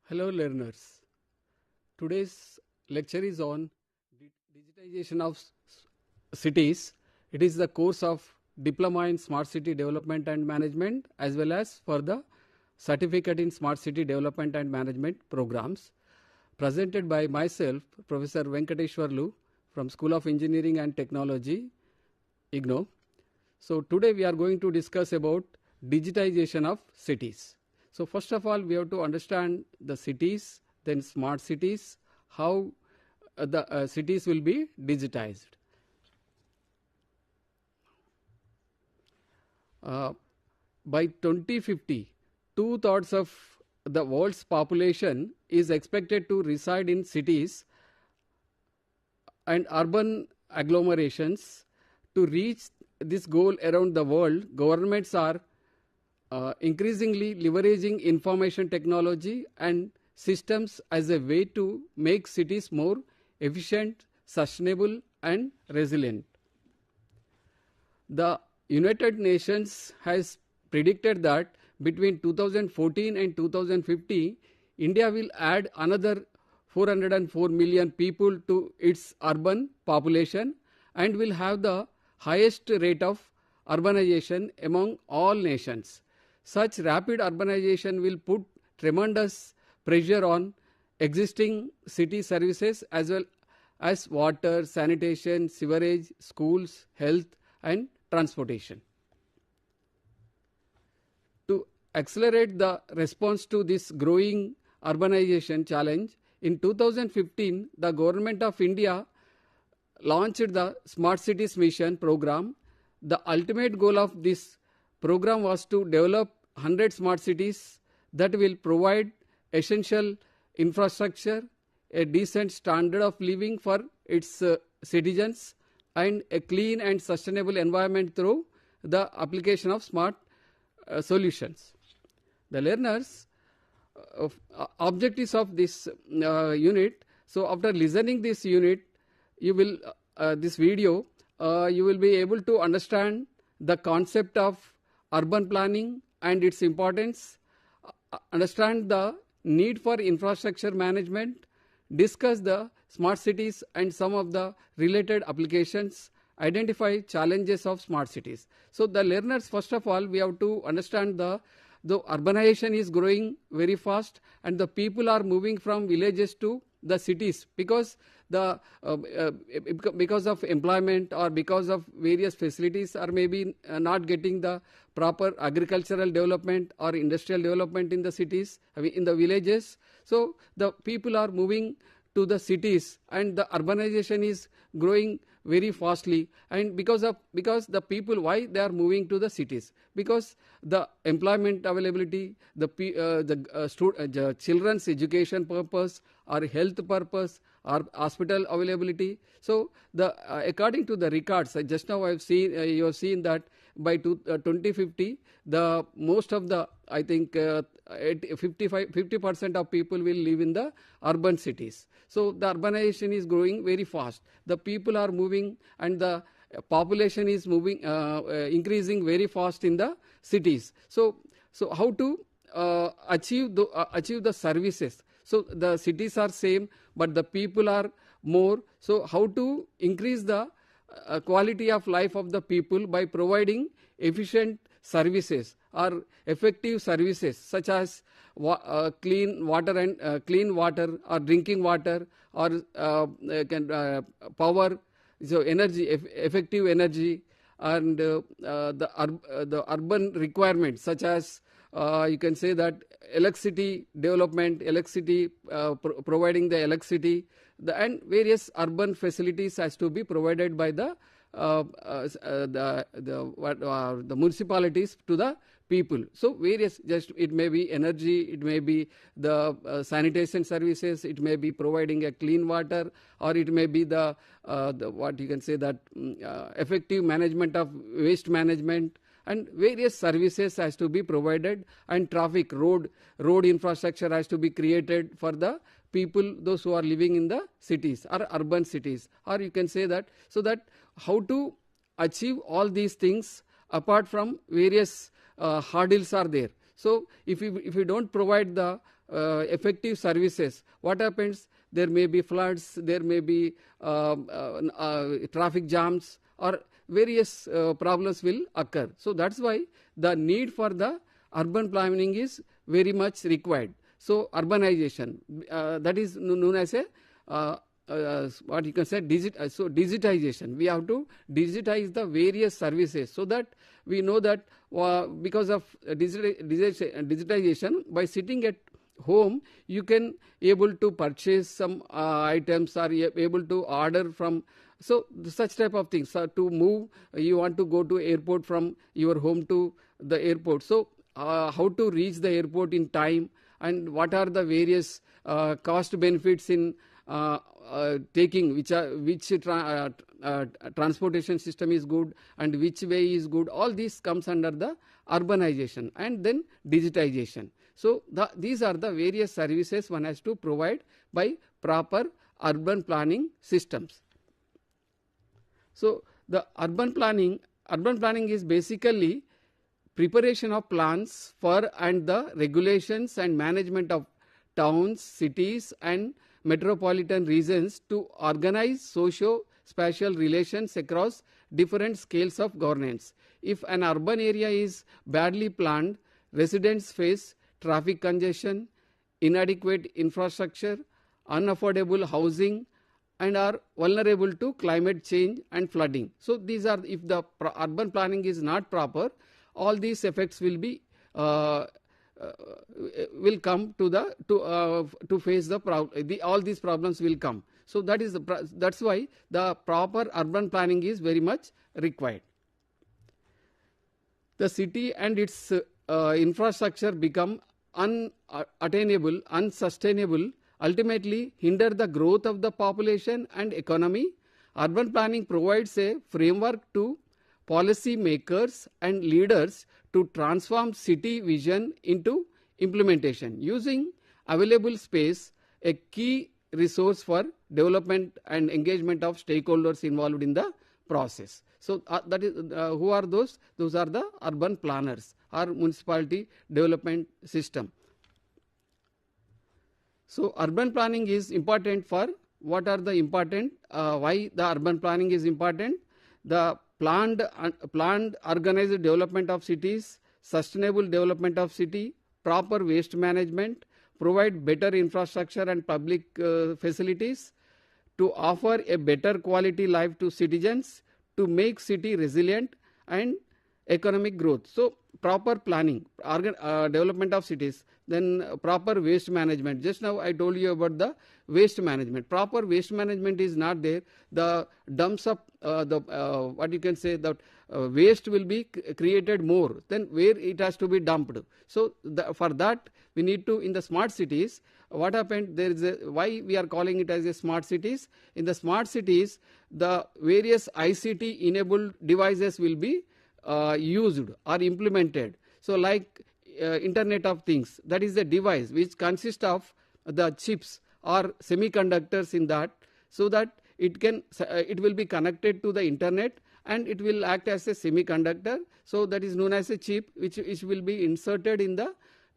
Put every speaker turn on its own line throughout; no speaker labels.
Hello learners. Today's lecture is on digitization of cities. It is the course of Diploma in Smart City Development and Management as well as for the Certificate in Smart City Development and Management programs, presented by myself, Professor Venkateshwarlu from School of Engineering and Technology, IGNOU. So today we are going to discuss about digitization of cities. So first of all, we have to understand the cities, then smart cities, how the cities will be digitized. By 2050, 2/3 of the world's population is expected to reside in cities and urban agglomerations. To reach this goal around the world, governments are increasingly leveraging information technology and systems as a way to make cities more efficient, sustainable, and resilient. The United Nations has predicted that between 2014 and 2050, India will add another 404 million people to its urban population and will have the highest rate of urbanization among all nations. Such rapid urbanization will put tremendous pressure on existing city services as well as water, sanitation, sewerage, schools, health, and transportation. To accelerate the response to this growing urbanization challenge, in 2015, the Government of India launched the Smart Cities Mission program. The ultimate goal of this program was to develop 100 smart cities that will provide essential infrastructure, a decent standard of living for its citizens, and a clean and sustainable environment through the application of smart solutions. The learners' objectives of this unit. So, after listening this unit, you will this video, you will be able to understand the concept of urban planning and its importance, understand the need for infrastructure management, discuss the smart cities and some of the related applications, identify challenges of smart cities. So the learners, first of all, we have to understand the urbanization is growing very fast and the people are moving from villages to the cities because because of employment or because of various facilities or maybe not getting the proper agricultural development or industrial development in the cities, in the villages. So the people are moving to the cities and the urbanization is growing very fastly. And because the people, why they are moving to the cities? Because the employment availability, the children's education purpose or health purpose or hospital availability. So the according to the records, just now I have seen you have seen that by 2050 the most of the, I think 50% of people will live in the urban cities. So the urbanization is growing very fast. The people are moving and the population is moving increasing very fast in the cities. So how to achieve the services? So the cities are same, but the people are more. So how to increase the quality of life of the people by providing efficient services or effective services such as clean water and clean water or drinking water or power, so energy, effective energy, and the urban requirements such as you can say that electricity development, electricity providing the electricity, and various urban facilities has to be provided by the municipalities to the people. So various, just it may be energy, it may be the sanitation services, it may be providing a clean water, or it may be the what you can say that effective management of waste management, and various services has to be provided, and traffic, road infrastructure has to be created for the people, those who are living in the cities or urban cities, or you can say that, so that how to achieve all these things apart from various hurdles are there. So if we don't provide the effective services, what happens? There may be floods, there may be traffic jams, or various problems will occur. So that's why the need for the urban planning is very much required. So urbanization, that is known as a what you can say digitization. We have to digitize the various services, so that we know that because of digitization, by sitting at home, you can able to purchase some items, or able to order from, so such type of things. So to move, you want to go to airport from your home to the airport. So how to reach the airport in time, and what are the various cost benefits in taking, which transportation system is good and which way is good. All this comes under the urbanization, and then digitization. So these are the various services one has to provide by proper urban planning systems. So the urban planning is basically preparation of plans for and the regulations and management of towns, cities and metropolitan regions to organize socio-spatial relations across different scales of governance. If an urban area is badly planned, residents face traffic congestion, inadequate infrastructure, unaffordable housing, and are vulnerable to climate change and flooding. So these are, if the urban planning is not proper, all these effects will be will come to face the problem. All these problems will come. So that's why the proper urban planning is very much required. The city and its infrastructure become unattainable, unsustainable, ultimately hinder the growth of the population and economy. Urban planning provides a framework to policy makers and leaders to transform city vision into implementation, using available space, a key resource for development and engagement of stakeholders involved in the process. So that is who are those? Those are the urban planners or municipality development system. So urban planning is important for what are the important, why the urban planning is important? The planned organized development of cities, sustainable development of city, proper waste management, provide better infrastructure and public facilities, to offer a better quality life to citizens, to make city resilient and economic growth. So proper planning, development of cities, then proper waste management. Just now I told you about the waste management. Proper waste management is not there. The dumps of what you can say, that waste will be created more than where it has to be dumped. So for that we need to, in the smart cities, what happened, there is why we are calling it as a smart cities. In the smart cities, the various ICT enabled devices will be used or implemented. So like Internet of Things, that is the device which consists of the chips or semiconductors in that, so that it will be connected to the internet and it will act as a semiconductor. So that is known as a chip which will be inserted in the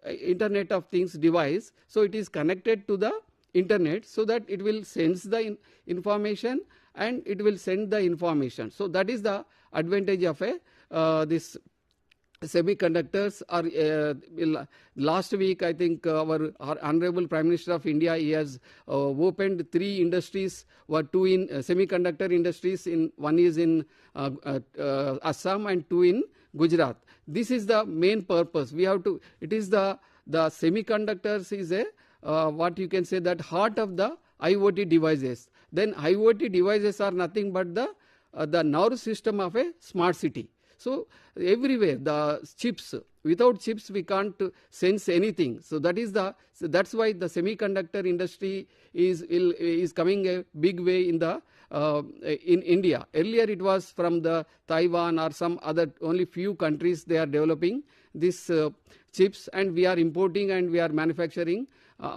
Internet of Things device. So it is connected to the internet, so that it will sense the information and it will send the information. So that is the advantage of this semiconductors. Or last week I think our Honorable Prime Minister of India, he has opened 3 industries, or 2 in semiconductor industries. One is in Assam and 2 in Gujarat. This is the main purpose. We have to. It is the semiconductors is a what you can say, that heart of the IoT devices. Then IoT devices are nothing but the nerve system of a smart city. So everywhere the chips, without chips we can't sense anything. So that's why the semiconductor industry is coming a big way in India. Earlier it was from the Taiwan or some other, only few countries they are developing these chips, and we are importing and we are manufacturing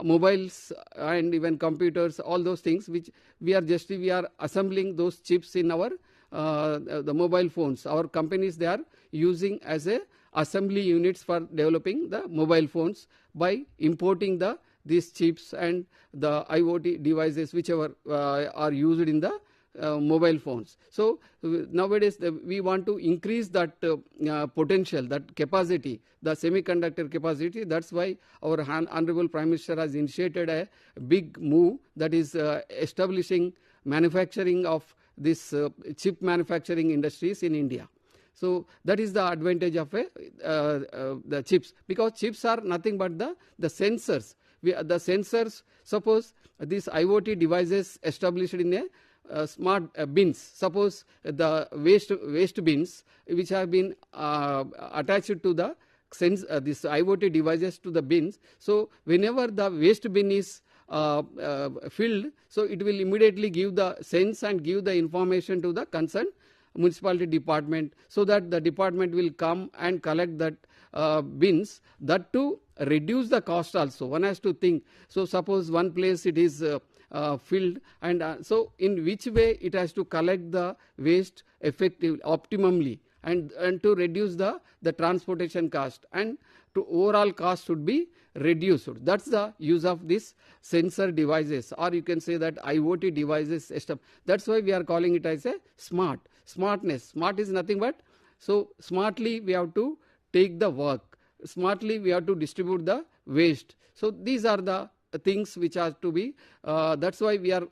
mobiles and even computers, all those things which we are assembling those chips in our the mobile phones. Our companies, they are using as a assembly units for developing the mobile phones by importing these chips and the IoT devices whichever are used in the mobile phones. So nowadays we want to increase that potential, that capacity, the semiconductor capacity. That's why our Honorable Prime Minister has initiated a big move, that is establishing manufacturing of this chip manufacturing industries in India. So that is the advantage of the chips, because chips are nothing but the sensors. The sensors, suppose these IoT devices established in a smart bins, suppose the waste bins which have been attached to the this IoT devices to the bins. So whenever the waste bin is filled, so it will immediately give the sense and give the information to the concerned municipality department, so that the department will come and collect that bins. That to reduce the cost also, one has to think. So suppose one place it is filled, and so in which way it has to collect the waste effectively, optimally, and to reduce the transportation cost, and to overall cost should be reduced. That's the use of this sensor devices, or you can say that IoT devices system. That's why we are calling it as a smartness. Smart is nothing but, so smartly we have to take the work, smartly we have to distribute the waste. So these are the things which are to be, that's why we are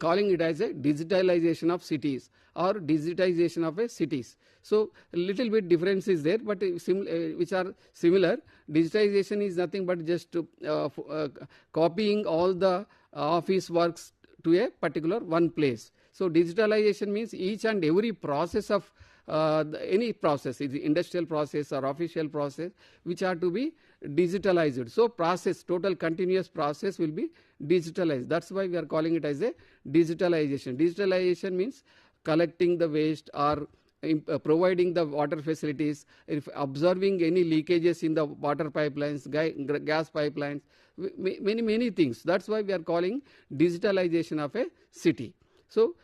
calling it as a digitalization of cities or digitization of a cities. So a little bit difference is there, but which are similar. Digitization is nothing but just copying all the office works to a particular one place. So digitalization means each and every process of any process, is industrial process or official process, which are to be digitalized. So process, total continuous process will be digitalized. That's why we are calling it as a digitalization. Digitalization means collecting the waste or providing the water facilities, if observing any leakages in the water pipelines, gas pipelines, many things. That's why we are calling digitalization of a city. So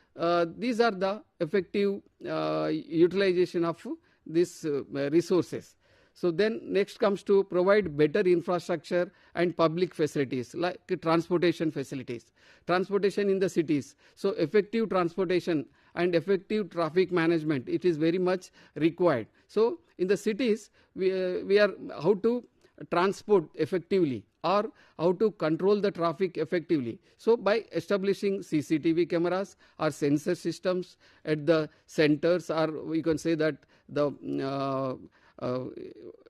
these are the effective utilization of these resources. So then next comes to provide better infrastructure and public facilities like transportation facilities, transportation in the cities. So effective transportation and effective traffic management, it is very much required. So in the cities we are how to transport effectively or how to control the traffic effectively. So by establishing CCTV cameras or sensor systems at the centers, or we can say that the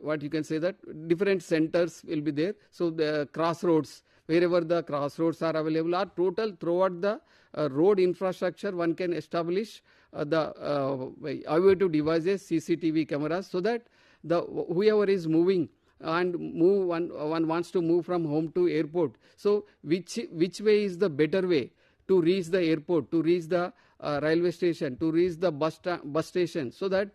what you can say that different centers will be there. So the crossroads, wherever the crossroads are available, or total throughout the road infrastructure, one can establish the IoT devices, CCTV cameras, so that the whoever is moving and one wants to move from home to airport. So which way is the better way to reach the airport, to reach the railway station, to reach the bus station, so that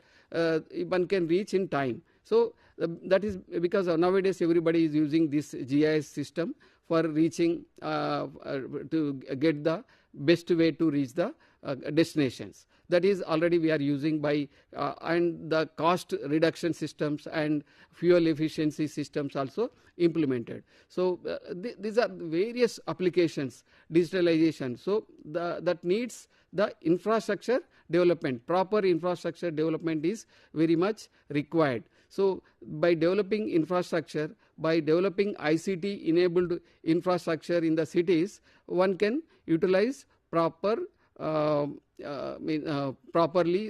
one can reach in time. So that is because nowadays everybody is using this GIS system for reaching to get the best way to reach the destinations. That is already we are using by and the cost reduction systems and fuel efficiency systems also implemented. So these are various applications, digitalization. So that needs the infrastructure development. Proper infrastructure development is very much required. So by developing infrastructure, by developing ICT enabled infrastructure in the cities, one can utilize properly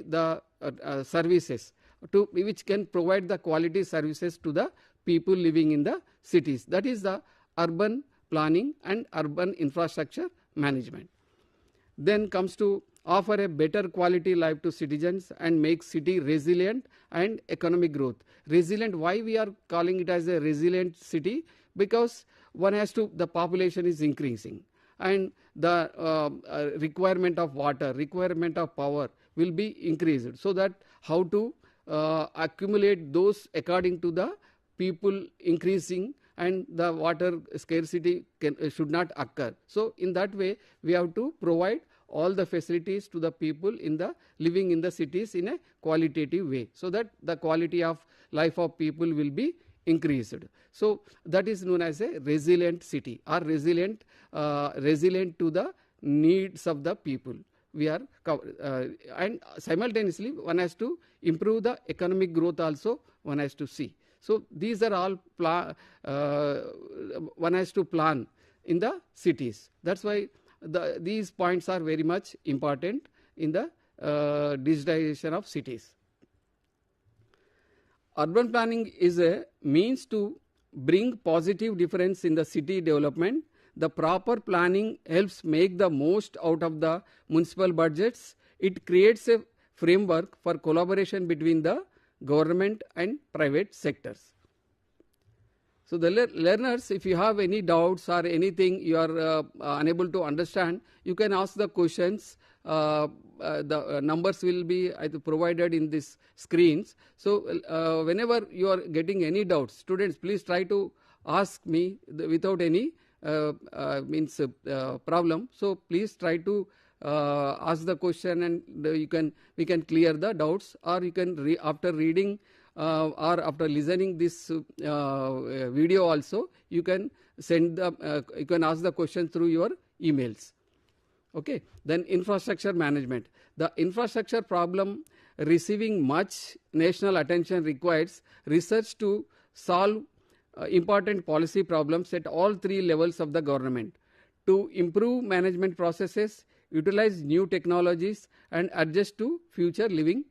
the services to which can provide the quality services to the people living in the cities. That is the urban planning and urban infrastructure management. Then comes to offer a better quality life to citizens and make city resilient and economic growth. Resilient, why we are calling it as a resilient city? Because one has to, the population is increasing, and the requirement of water, requirement of power will be increased, so that how to accumulate those according to the people increasing, and the water scarcity should not occur. So in that way we have to provide all the facilities to the people in the living in the cities in a qualitative way, so that the quality of life of people will be increased. So that is known as a resilient city, or resilient to the needs of the people. We are and simultaneously one has to improve the economic growth also, one has to see. So these are all one has to plan in the cities. That's why these points are very much important in the digitization of cities. Urban planning is a means to bring positive difference in the city development. The proper planning helps make the most out of the municipal budgets. It creates a framework for collaboration between the government and private sectors. So the learners, if you have any doubts or anything you are unable to understand, you can ask the questions. The numbers will be provided in these screens. So whenever you are getting any doubts, students, please try to ask me without any problem. So please try to ask the question, and we can clear the doubts, or you can after reading or after listening this video also, you can send the you can ask the question through your emails. Okay. Then infrastructure management. The infrastructure problem receiving much national attention requires research to solve important policy problems at all three levels of the government. To improve management processes, utilize new technologies, and adjust to future living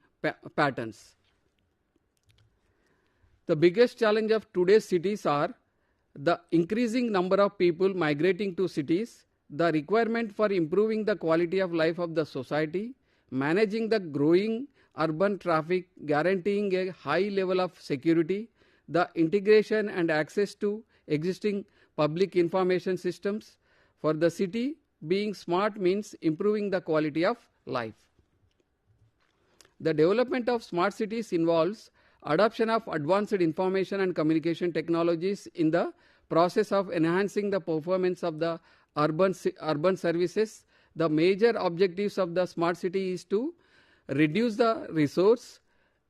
patterns. The biggest challenge of today's cities are the increasing number of people migrating to cities, the requirement for improving the quality of life of the society, managing the growing urban traffic, guaranteeing a high level of security, the integration and access to existing public information systems. For the city, being smart means improving the quality of life. The development of smart cities involves adoption of advanced information and communication technologies in the process of enhancing the performance of the urban services. The major objectives of the smart city is to reduce the resource,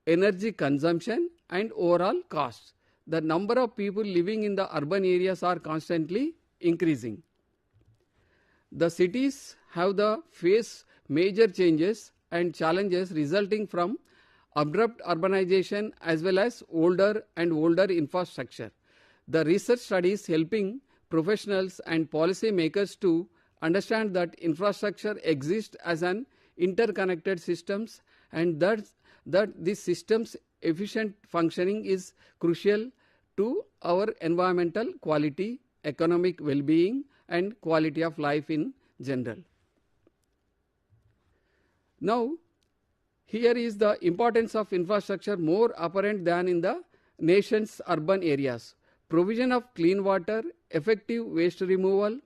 energy consumption, and overall costs. The number of people living in the urban areas are constantly increasing. The cities have the face major changes and challenges resulting from abrupt urbanization as well as older and older infrastructure. The research studies helping professionals and policy makers to understand that infrastructure exists as an interconnected systems, and that this system's efficient functioning is crucial to our environmental quality, economic well-being, and quality of life in general. Now, here is the importance of infrastructure more apparent than in the nation's urban areas. Provision of clean water, effective waste removal,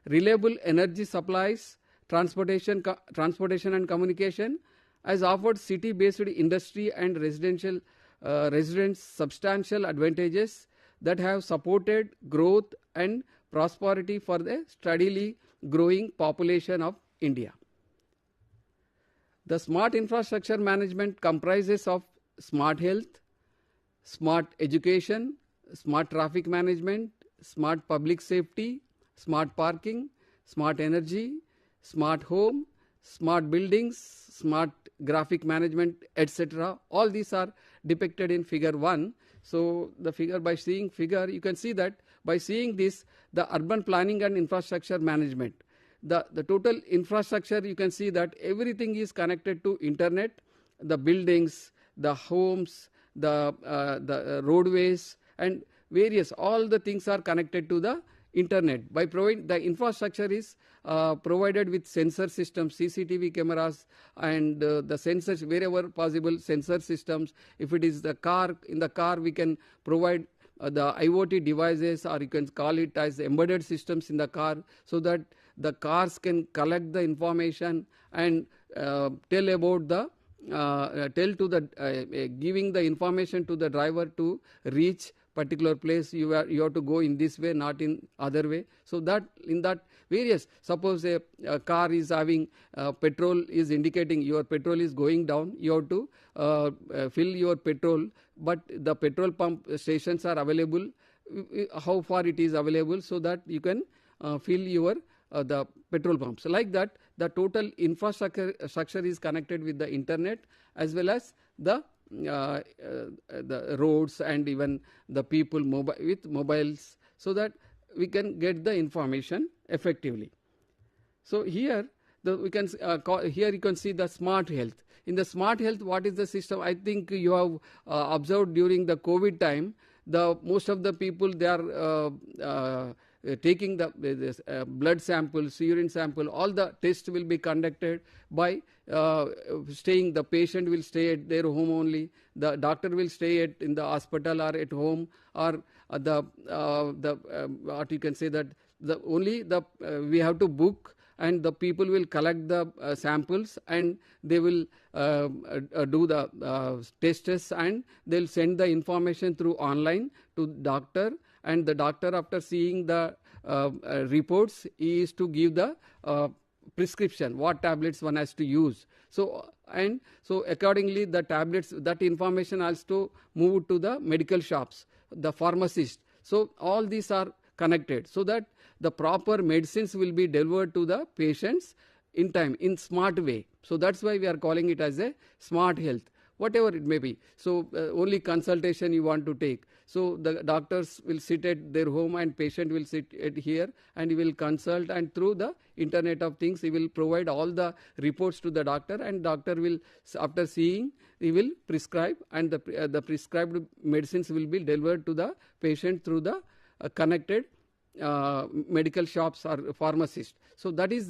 reliable energy supplies, transportation and communication has offered city-based industry and residents substantial advantages that have supported growth and prosperity for the steadily growing population of India. The smart infrastructure management comprises of smart health, smart education, smart traffic management, smart public safety, smart parking, smart energy, smart home, smart buildings, smart graphic management, etc. All these are depicted in figure 1. So the figure, by seeing figure, you can see that by seeing this, the urban planning and infrastructure management, the total infrastructure, you can see that everything is connected to internet, the buildings, the homes, the roadways, and various, all the things are connected to the internet. By providing the infrastructure is provided with sensor systems, CCTV cameras, and the sensors wherever possible, sensor systems. If it is the car, in the car we can provide the IoT devices, or you can call it as embedded systems in the car, so that the cars can collect the information and tell about the giving the information to the driver to reach particular place you have to go in this way, not in other way. So that in that various, suppose a car is having petrol is indicating your petrol is going down, you have to fill your petrol, but the petrol pump stations are available, how far it is available, so that you can fill your the petrol pumps. Like that, the total infrastructure is connected with the internet, as well as the roads and even the people with mobiles, so that we can get the information effectively. So here we can here you can see the smart health. In the smart health, what is the system? I think you have observed during the COVID time, most of the people, they are taking the blood samples, urine sample, all the tests will be conducted by the patient will stay at their home only, the doctor will stay in the hospital or at home, or what you can say that we have to book, and the people will collect the samples, and they will do the tests, and they will send the information through online to doctor, and the doctor, after seeing the reports, he is to give the prescription, what tablets one has to use. So accordingly, the tablets, that information also move to the medical shops, the pharmacist. So all these are connected, so that the proper medicines will be delivered to the patients in time, in smart way. So that's why we are calling it as a smart health, whatever it may be. So only consultation you want to take. So the doctors will sit at their home, and patient will sit at here, and he will consult, and through the Internet of Things, he will provide all the reports to the doctor, and doctor will, after seeing, he will prescribe, and the prescribed medicines will be delivered to the patient through the connected medical shops or pharmacists. So that is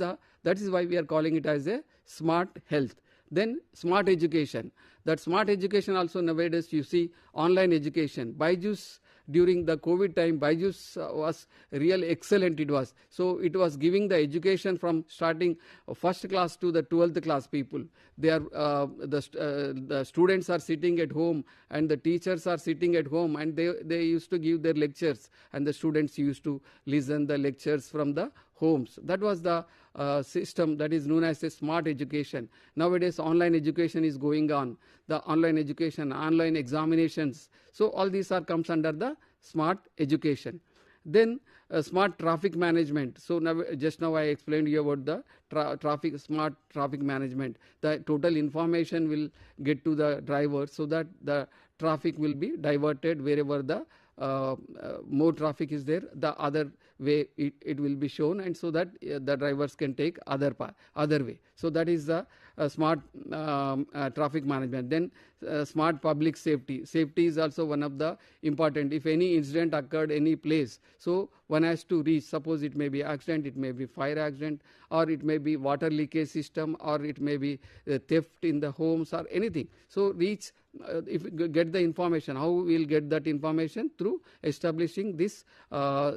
why we are calling it as a smart health. Then smart education. That smart education also, nowadays you see online education. Byju's, during the COVID time, Byju's was really excellent. It was. So it was giving the education from starting first class to the 12th class people. They are the students are sitting at home, and the teachers are sitting at home, and they used to give their lectures, and the students used to listen the lectures from the homes. That was the system that is known as a smart education. Nowadays, online education is going on. The online education, online examinations. So all these comes under the smart education. Then smart traffic management. So just now I explained you about the smart traffic management. The total information will get to the driver, so that the traffic will be diverted wherever the more traffic is there, the other way it will be shown, and so that the drivers can take other way. So that is the smart traffic management. Then smart public safety. Safety is also one of the important. If any incident occurred any place, so one has to reach. Suppose it may be accident, it may be fire accident, or it may be water leakage system, or it may be theft in the homes, or anything. So reach. If we get the information, how we will get that information? Through establishing this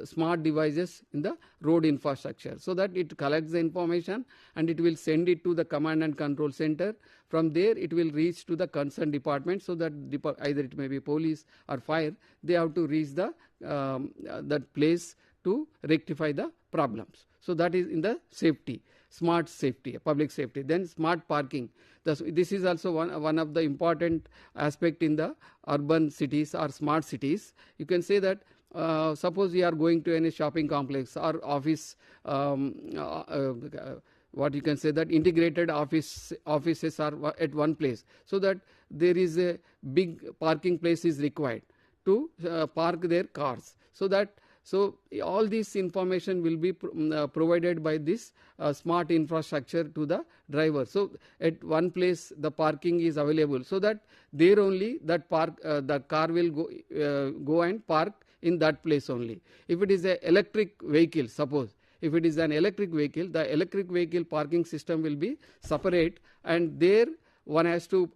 smart devices in the road infrastructure, so that it collects the information, and it will send it to the command and control center. From there, it will reach to the concerned department, so that either it may be police or fire, they have to reach the that place to rectify the problems. So that is in the safety, smart safety, public safety. Then smart parking. This is also one of the important aspect in the urban cities or smart cities. You can say that suppose we are going to any shopping complex or office, what you can say that integrated offices are at one place, so that there is a big parking place is required to park their cars. So all this information will be provided by this smart infrastructure to the driver. So at one place the parking is available, so that there only that the car will go and park in that place only. If it is an electric vehicle, suppose if it is an electric vehicle, the electric vehicle parking system will be separate, and there one has to,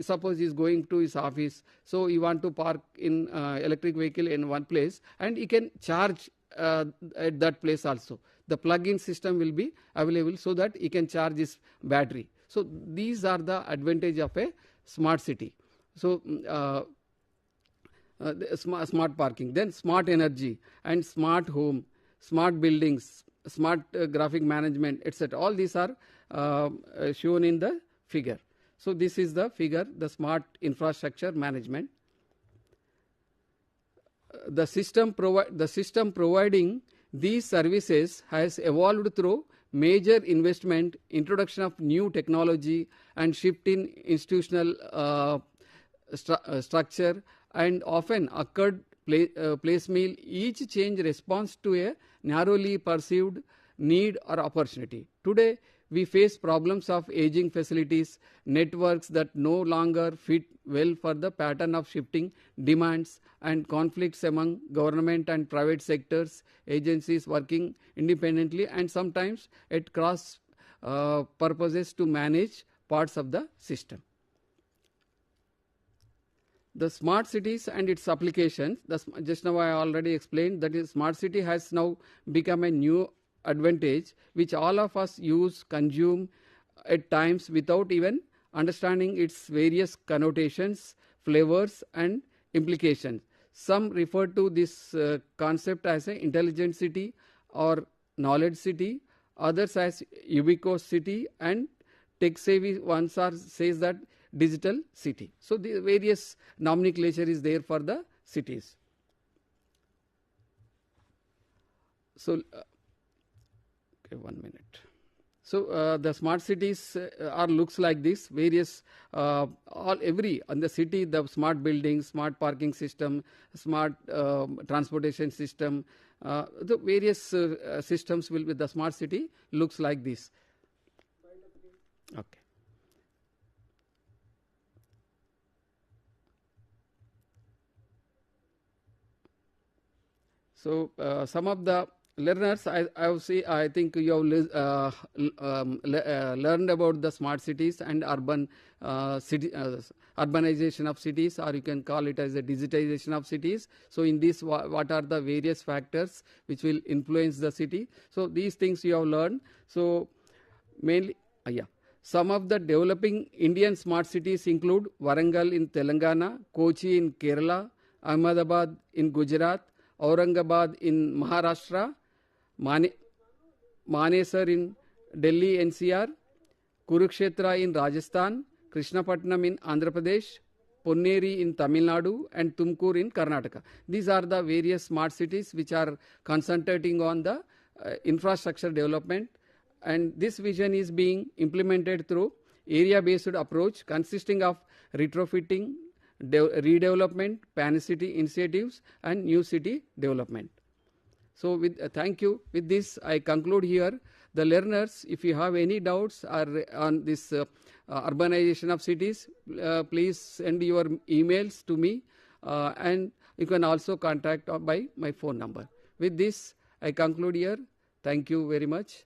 suppose he is going to his office, so he want to park in electric vehicle in one place, and he can charge at that place also. The plug-in system will be available, so that he can charge his battery. So these are the advantage of a smart city. So smart parking, then smart energy and smart home, smart buildings, smart graphic management, etc. All these are shown in the figure. So this is the figure, the smart infrastructure management. The system providing these services has evolved through major investment, introduction of new technology, and shift in institutional structure, and often occurred piecemeal. Each change responds to a narrowly perceived need or opportunity. Today, we face problems of aging facilities, networks that no longer fit well for the pattern of shifting demands, and conflicts among government and private sectors, agencies working independently and sometimes at cross purposes to manage parts of the system. The smart cities and its applications, just now I already explained that is smart city has now become a new advantage which all of us use, consume at times without even understanding its various connotations, flavors and implications. Some refer to this concept as an intelligent city or knowledge city, others as ubiquitous city, and tech savvy ones says that digital city. So the various nomenclature is there for the cities. So okay, 1 minute. So the smart cities are looks like this. Various on the city, the smart buildings, smart parking system, smart transportation system, the various systems will be the smart city looks like this. Okay. So some of the learners, I think you have learned about the smart cities and urbanization of cities, or you can call it as the digitization of cities. So in this, what are the various factors which will influence the city? So these things you have learned. So mainly, some of the developing Indian smart cities include Warangal in Telangana, Kochi in Kerala, Ahmedabad in Gujarat, Aurangabad in Maharashtra, Manesar in Delhi NCR, Kurukshetra in Rajasthan, Krishnapatnam in Andhra Pradesh, Ponneri in Tamil Nadu, and Tumkur in Karnataka. These are the various smart cities which are concentrating on the infrastructure development, and this vision is being implemented through area-based approach consisting of retrofitting, redevelopment, pan-city initiatives, and new city development. So thank you. With this, I conclude here. The learners, if you have any doubts on this urbanization of cities, please send your emails to me, and you can also contact by my phone number. With this, I conclude here. Thank you very much.